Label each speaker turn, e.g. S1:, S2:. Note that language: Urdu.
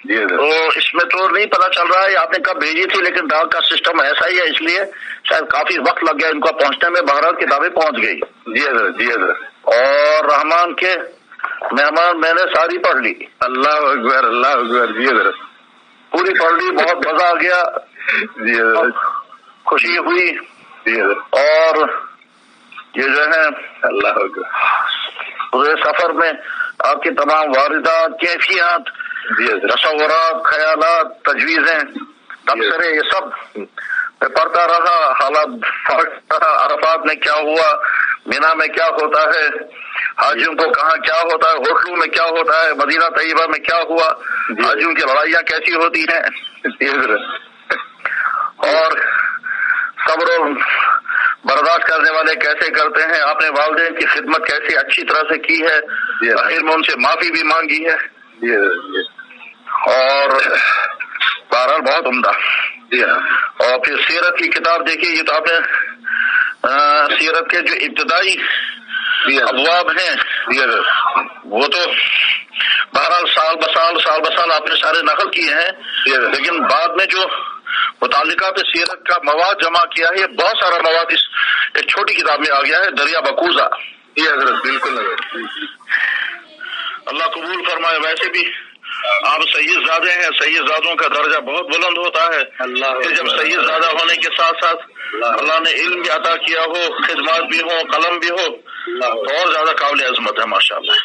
S1: تو اس میں تو نہیں پتا چل رہا ہے آپ نے کب بھیجی تھی، لیکن ڈاک کا سسٹم ایسا ہی ہے، اس لیے شاید کافی وقت لگ گیا ان کو پہنچنے میں۔ بہرحال کتابیں پہنچ گئی۔
S2: جی حضرت، جی حضرت۔
S1: اور رحمان کے مہمان میں نے ساری پڑھ لی۔
S2: اللہ اکبر، اللہ اکبر۔ جی حضرت،
S1: پوری پڑھ لی، بہت مزہ آ گیا۔
S2: جی حضرت،
S1: خوشی ہوئی۔
S2: جی حضرت،
S1: اور یہ جو ہے
S2: اللہ اکبر،
S1: پورے سفر میں آپ کی تمام واردات، کیفیات،
S2: جی حضرت،
S1: تصورات، خیالات، تجویزیں، تبصرے، یہ سب میں پڑھتا رہا۔ حالات عرفات میں کیا ہوا، مینا میں کیا ہوتا ہے، حاجیوں کو کہاں کیا ہوتا ہے، ہوٹلوں میں کیا ہوتا ہے، مدینہ طیبہ میں کیا ہوا، حاجیوں کی لڑائیاں کیسی ہوتی ہیں،
S2: جی حضرت،
S1: اور صبر و برداشت کرنے والے کیسے کرتے ہیں، آپ نے والدین کی خدمت کیسی اچھی طرح سے کی ہے، آخر میں ان سے معافی بھی مانگی ہے،
S2: جی حضرت،
S1: اور بہرحال بہت عمدہ۔
S2: جی ہاں،
S1: اور پھر سیرت کی کتاب دیکھیے، یہ تو آپ نے سیرت کے جو ابتدائی ابواب ہیں وہ تو بہرحال سال بسال آپ نے سارے نقل کیے ہیں، لیکن بعد میں جو متعلقات سیرت کا مواد جمع کیا ہے، یہ بہت سارا مواد اس ایک چھوٹی کتاب میں آ گیا ہے، دریا بکوزہ۔
S2: جی حضرت، بالکل حضرت،
S1: اللہ قبول فرمائے۔ ویسے بھی آپ سید زادے ہیں، سید زادوں کا درجہ بہت بلند ہوتا ہے، کہ جب سید زادہ ہونے کے ساتھ ساتھ اللہ نے علم بھی عطا کیا ہو، خدمات بھی ہو، قلم بھی ہو، تو اور زیادہ قابل عظمت ہے، ماشاءاللہ۔